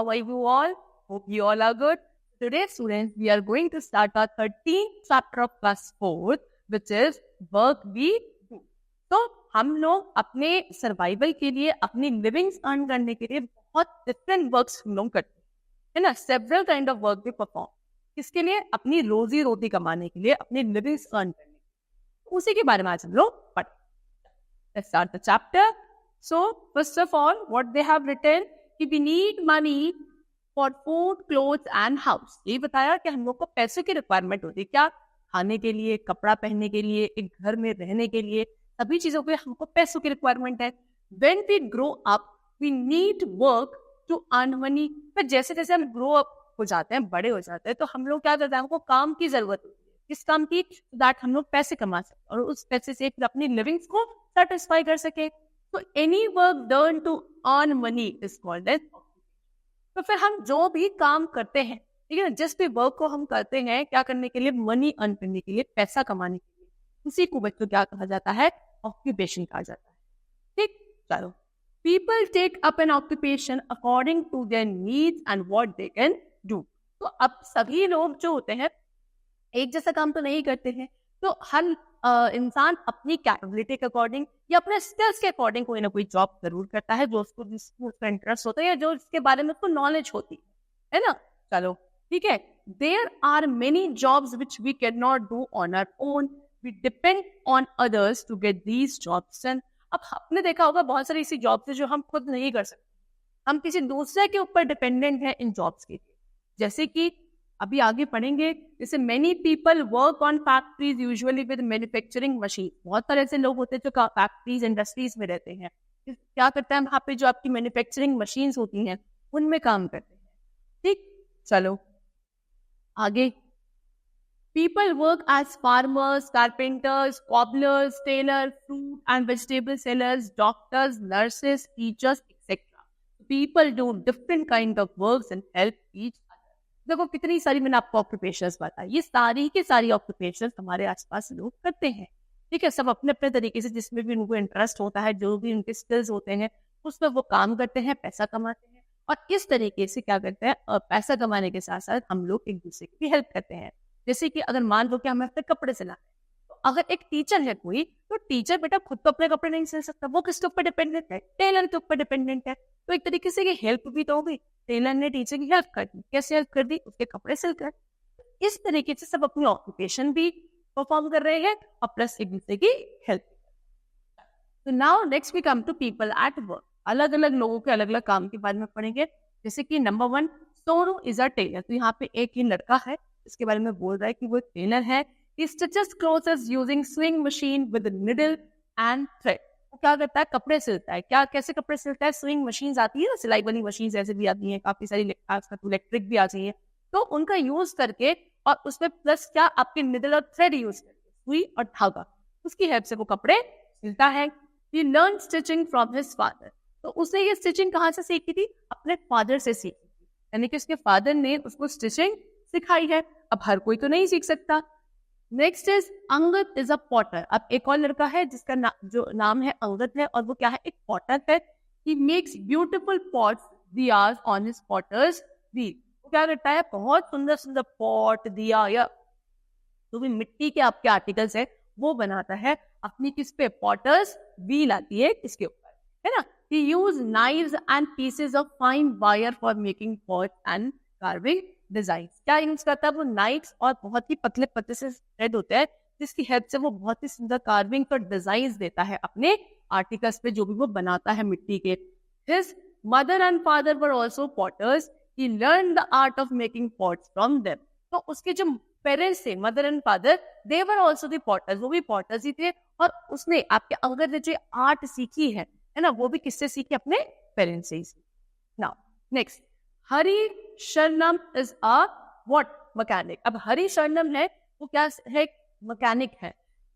are you all? Hope you all are good. Today, students, we are going to start our 13th chapter of class 4th, which is work we do. तो हम लोग अपने survival के लिए, अपनी livings earn करने के लिए बहुत डिफरेंट वर्क्स हम लोग करते हैं ना. सेवरल काइंड ऑफ वर्क भी परफॉर्म. किसके लिए? अपनी रोजी रोटी कमाने के लिए, अपनी लिविंग्स अर्न करने के लिए. उसी के बारे में आज हम लोग पढ़ें. Let's start the chapter. So, first of all, what they have written, कि we need money for food, clothes and house. ये बताया कि हम लोग को पैसों की रिक्वायरमेंट होती है. क्या? खाने के लिए, कपड़ा पहनने के लिए, एक घर में रहने के लिए, सभी चीजों के हमको पैसों की रिक्वायरमेंट है. When we grow up, we need work to earn money. पर जैसे जैसे हम ग्रो अप हो जाते हैं, बड़े हो जाते हैं, तो हम लोग क्या करते हैं, हमको काम की जरूरत होती है. किस काम की? दैट हम लोग पैसे कमा सके और उस पैसे से फिर अपनी लिविंग्स को सेटिस्फाई कर सके. तो any work done to earn money is called as occupation. तो फिर हम जो भी काम करते हैं, ठीक है ना, जिस भी वर्क को हम करते हैं, क्या करने के लिए? मनी अर्न करने के लिए, पैसा कमाने के लिए, उसी को बच्चों क्या कहा जाता है? ऑक्यूपेशन कहा जाता है. ठीक, चलो. People take up an occupation according to their needs and what they can do. तो अब सभी लोग जो होते हैं एक जैसा काम तो नहीं करते हैं. तो हर इंसान अपनी कैपेबिलिटी के अकॉर्डिंग या अपने स्किल्स के अकॉर्डिंग कोई ना कोई जॉब जरूर करता है, जो उसको उसका इंटरेस्ट होता है या जो इसके बारे में उसको नॉलेज होती है ना. चलो ठीक है. There are many jobs which we can not do on our own. We depend on others to get these jobs done. अब आपने देखा होगा बहुत सारी ऐसी जॉब्स है जो हम खुद नहीं कर सकते, हम किसी दूसरे के ऊपर डिपेंडेंट है इन जॉब्स के लिए. जैसे कि अभी आगे पढ़ेंगे, जैसे many people work on factories usually with manufacturing machine. बहुत सारे ऐसे लोग होते हैं जो फैक्ट्रीज इंडस्ट्रीज में रहते हैं. क्या करते हैं? वहाँ पे जो आपकी मैन्युफैक्चरिंग मशीन्स होती हैं उनमें काम करते हैं. ठीक, चलो आगे. People work as farmers, carpenters, cobblers, tailor, fruit and vegetable sellers, doctors, nurses, teachers etcetera. People do different kind of works and help each. देखो कितनी सारी मैंने आपको ऑक्यूपेशंस बताई. ये सारी की सारी ऑक्यूपेशंस हमारे आसपास लोग करते हैं. ठीक है, सब अपने अपने तरीके से, जिसमें भी उनको इंटरेस्ट होता है, जो भी उनके स्किल्स होते हैं, उसमें वो काम करते हैं, पैसा कमाते हैं. और इस तरीके से क्या करते हैं, पैसा कमाने के साथ साथ हम लोग एक दूसरे की भी हेल्प करते हैं. जैसे कि अगर मान लो कि हमें अपने कपड़े सिलाने, तो अगर एक टीचर है कोई, तो टीचर बेटा खुद तो अपने कपड़े नहीं सिल सकता, वो किसके ऊपर डिपेंडेंट है? टेलर के ऊपर डिपेंडेंट है. तो एक तरीके से ये हेल्प भी तो होगी. टेलर ने टीचर की हेल्प कर दी. कैसे हेल्प कर दी? उसके कपड़े सिलकर. इस तरीके से सब अपनी ऑक्यूपेशन भी परफॉर्म कर रहे हैं और प्लस एक दूसरे की हेल्प. तो now next we come to people at work. अलग अलग लोगों के अलग अलग काम के बारे में पढ़ेंगे. जैसे कि number 1, Sonu is a tailor. तो यहाँ पे एक ही लड़का है, इसके बारे में बोल रहा है कि वो टेलर है. He stitches clothes using sewing machine with needle and thread. वो क्या करता है? कपड़े सिलता है. क्या, कैसे कपड़े सिलता है? स्विंग मशीन आती है ना, सिलाई वाली मशीन ऐसे भी आती है, काफी सारी आजकल तो इलेक्ट्रिक भी आ गई है. तो उनका यूज करके और उसमें प्लस क्या, आपके निडल और थ्रेड यूज करके, सुई और धागा, उसकी हेल्प से वो कपड़े सिलता है. He learned stitching from his father. तो उसने ये स्टिचिंग कहाँ से सीखी थी? अपने फादर से सीखी थी. यानी कि उसके फादर ने उसको स्टिचिंग सिखाई है. अब हर कोई तो नहीं सीख सकता. Next is Angad is a Potter. अब एक और लड़का है जिसका जो नाम है अंगद है, और वो क्या है? एक पॉटर है. He makes beautiful pots, diyas on his potter's wheel. वो क्या करता है? बहुत सुंदर सुंदर पॉट, दिया या जो भी मिट्टी के आपके आर्टिकल्स है वो बनाता है अपनी किस पे? पॉटर्स व्हील आती है इसके ऊपर, है ना. He use knives and pieces of fine wire for making pots and carving design. क्या यूज करता है? वो नाइफ्स और बहुत ही पतले पतले से थ्रेड होते हैं, जिसकी हेल्प से वो बहुत ही सुंदर कार्विंग और डिजाइन देता है अपने आर्टिकल्स पे, जो भी वो बनाता है मिट्टी के. His mother and father were also potters. He learn the art of making pots from them. तो उसके जो पेरेंट्स थे, mother and father, they were also the potters. वो भी पॉटर्स ही थे. और उसने आपके अंगद ने जो आर्ट सीखी है ना, वो भी किससे सीखी? अपने पेरेंट्स से ही सीखी. नाउ नेक्स्ट, हरी शरणम इज अ व्हाट? मैकेनिक. अब हरी शरणम है, वो क्या है? मैकेनिक है.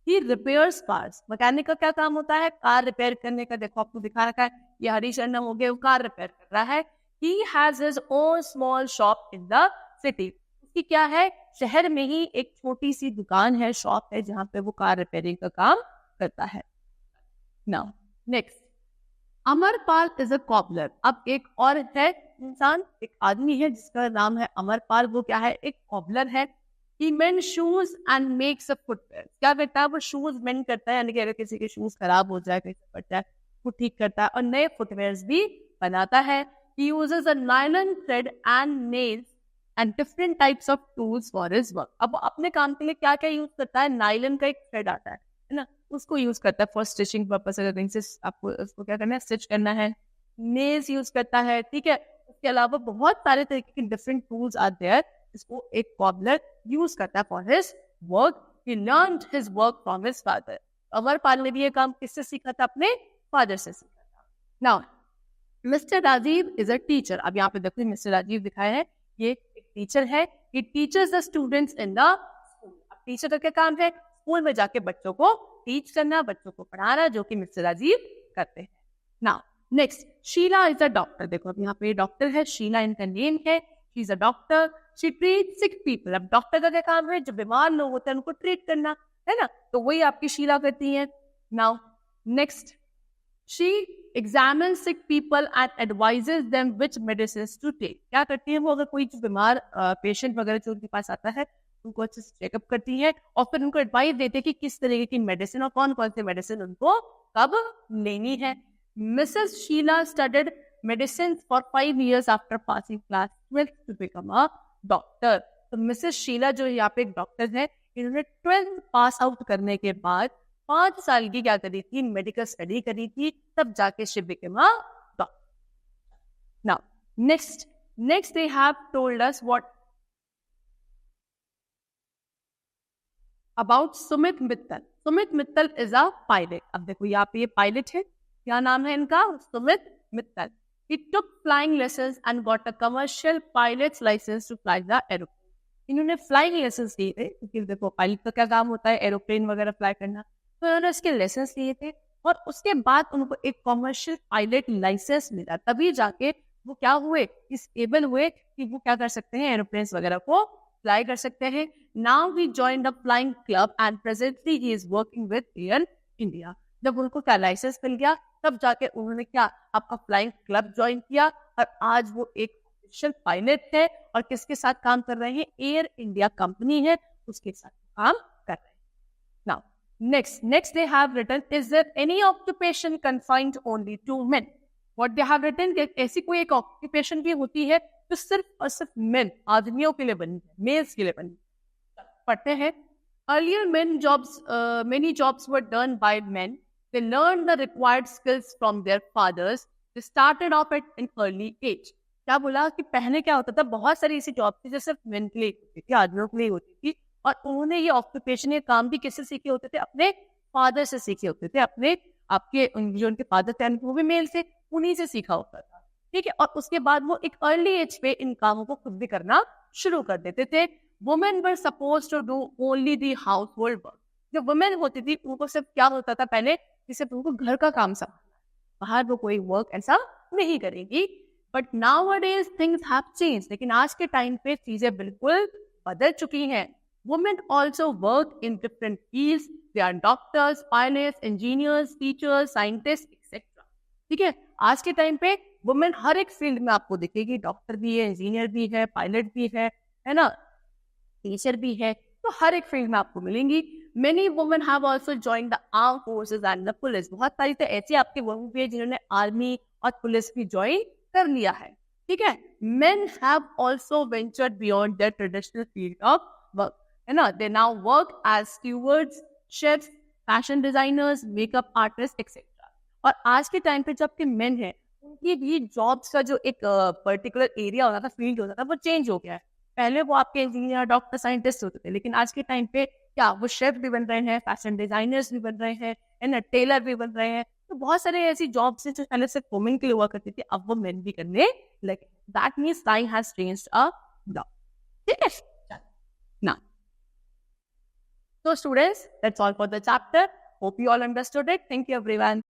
ही रिपेयर्स कार्स. मैकेनिक का क्या काम होता है? कार रिपेयर करने का. देखो आपको दिखा रखा है, ये हरी शरणम हो गया, वो कार रिपेयर कर रहा है. He has his own small shop in the city. उसकी क्या है? शहर में ही एक छोटी सी दुकान है, शॉप है, जहां पे वो कार रिपेयरिंग का काम करता है. Now next, Amarpal is a cobbler. अब एक और है इंसान, एक आदमी है जिसका नाम है अमरपाल। वो क्या है? एक कॉबलर है। He mends shoes and makes a footwear। क्या करता है? वो शूज मेंड करता है, यानी कि अगर किसी के शूज खराब हो जाए, कहीं से फट जाए, वो ठीक करता है और नए फुटवेयर्स भी बनाता है। He uses a nylon thread and nails and different types of tools for his work। अब वो अपने काम के लिए क्या क्या यूज करता है? नाइलन का एक थ्रेड आता है ना, उसको यूज करता है फॉर स्टिचिंग पर्पस। अगर कहीं से आपको उसको क्या करना है? स्टिच करना है। नेल्स यूज करता है, ठीक है। उसके अलावा बहुत सारे तरीके के डिफरेंट टूल्स आते हैं इसको एक कॉबलर यूज करता है for his work. He learned his work from his father. Amarpal ने भी ये काम किससे सीखा था? अपने फादर से सीखा था। Now Mr Rajeev is a teacher. अब यहाँ पे देखो मिस्टर राजीव दिखाया है, ये एक टीचर है। He teaches the students in the school. अब टीचर का क्या काम है? स्कूल में जाके बच्चों को टीच करना, बच्चों को पढ़ाना, जो कि मिस्टर राजीव करते हैं। Now next, Sheela is a doctor. देखो अब यहाँ पे डॉक्टर है, शीला इनका नेम है। She is a doctor. She treat sick people. अब डॉक्टर का क्या काम है? जो बीमार लोग होते हैं उनको ट्रीट करना, है ना, तो वही आपकी शीला करती है। Now next, she examine sick people and advises them which medicines to take. क्या करती है वो? अगर कोई जो बीमार पेशेंट वगैरह जो उनके पास आता है, उनको अच्छे से चेकअप करती है और फिर उनको एडवाइस देते हैं कि किस तरीके की मेडिसिन और कौन कौन से मेडिसिन उनको कब लेनी है। Mrs Sheela studied medicine for 5 years after passing class 12th to become a doctor। तो मिसेस शीला जो यहाँ पे एक डॉक्टर है, इन्होंने 12th पास आउट करने के बाद 5 साल की क्या करी थी? मेडिकल स्टडी करी थी, तब जाके she became a doctor. Now next they have told us what about Sumit Mittal. Sumit Mittal is a pilot. अब देखो यहाँ पे ये पायलट है, क्या नाम है इनका? Sumit Mittal. He took flying lessons and got a commercial pilot's license to fly the aeroplane। इन्होंने फ्लाइंग लेसन्स लिए थे, क्योंकि देखो पायलट का क्या काम होता है? एरोप्लेन वगैरह फ्लाई करना। तो इन्होंने इसके लेसन्स लिए थे और उसके बाद उनको एक कॉमर्शियल पायलट लाइसेंस मिला, तभी जाके वो क्या हुए? इस एबल हुए कि वो क्या कर सकते हैं? एरोप्लेन्स वगैरह को फ्लाई कर सकते हैं। Now he joined a flying club and presently he is working with air India. जब उनको क्या लाइसेंस मिल गया, तब जाके उन्होंने क्या? आपका फ्लाइंग क्लब ज्वाइन किया और आज वो एक ऑफिशियल पायलट है और किसके साथ काम कर रहे हैं? एयर इंडिया कंपनी है, उसके साथ काम कर रहे हैं। Now next they have written, is there any occupation confined only to men? what they have written, ऐसी कोई एक ऑक्यूपेशन भी होती है जो सिर्फ और सिर्फ मेन, आदमियों के लिए बनी है, मेल्स के लिए बनी है। पढ़ते हैं, earlier many jobs were done by men। They learned the required skills from their fathers। They started off at an early age। क्या बोला कि पहले क्या होता था? बहुत सारी ऐसी जॉब थी जो सिर्फ मेन के लिए होती थी, आदमियों के लिए होती थी, और उन्होंने ये ऑक्यूपेशन, ये काम भी किससे सीखे होते थे? अपने फादर से सीखे होते थे। अपने आपके जो उनके फादर थे वो भी मेल थे, उन्हीं से सीखा होता था, ठीक है। और उसके बाद वो एक अर्ली एज पे इन कामों को खुद भी करना शुरू कर देते थे। Women were suppose to do only the household work. जो वुमेन होती थी उनको सिर्फ क्या होता था पहले? जिसे उनको घर का काम संभालना, बाहर वो कोई वर्क ऐसा नहीं करेगी। But nowadays things have changed. लेकिन आज के टाइम पे चीजें बिल्कुल बदल चुकी हैं। Women also work in different fields. They are doctors, pilots, engineers, teachers, scientist etcetera, ठीक है। आज के टाइम पे वुमेन हर एक फील्ड में आपको दिखेगी। डॉक्टर भी है, इंजीनियर भी है, पायलट भी है ना, टीचर भी है, तो हर एक फील्ड में आपको मिलेंगी। Many women have also joined the armed forces and the police। बहुत सारी तो ऐसी आपके वुमेन भी है जिन्होंने आर्मी और पुलिस भी ज्वाइन कर लिया है, ठीक है। Men have also ventured beyond their traditional field of work, है ना। They now work as stewards, chefs, fashion designers, makeup artists, etc। और आज के टाइम पे जो आपके मेन है, उनकी भी जॉब्स का जो एक पर्टिकुलर एरिया होता था, फील्ड होता था, वो चेंज हो गया है। पहले वो आपके इंजीनियर, डॉक्टर, साइंटिस्ट होते थे, लेकिन आज के टाइम पे क्या वो शेफ भी बन रहे हैं, फैशन डिजाइनर्स भी बन रहे हैं, है ना, टेलर भी बन रहे हैं। तो बहुत सारे ऐसी जॉब्स हैं जो पहले सिर्फ वुमेन के लिए हुआ करती थी, अब वो मेन भी करने लगे। That means time has changed a lot, ठीक है ना। So students, that's all for the chapter. Hope you all understood it. Thank you everyone.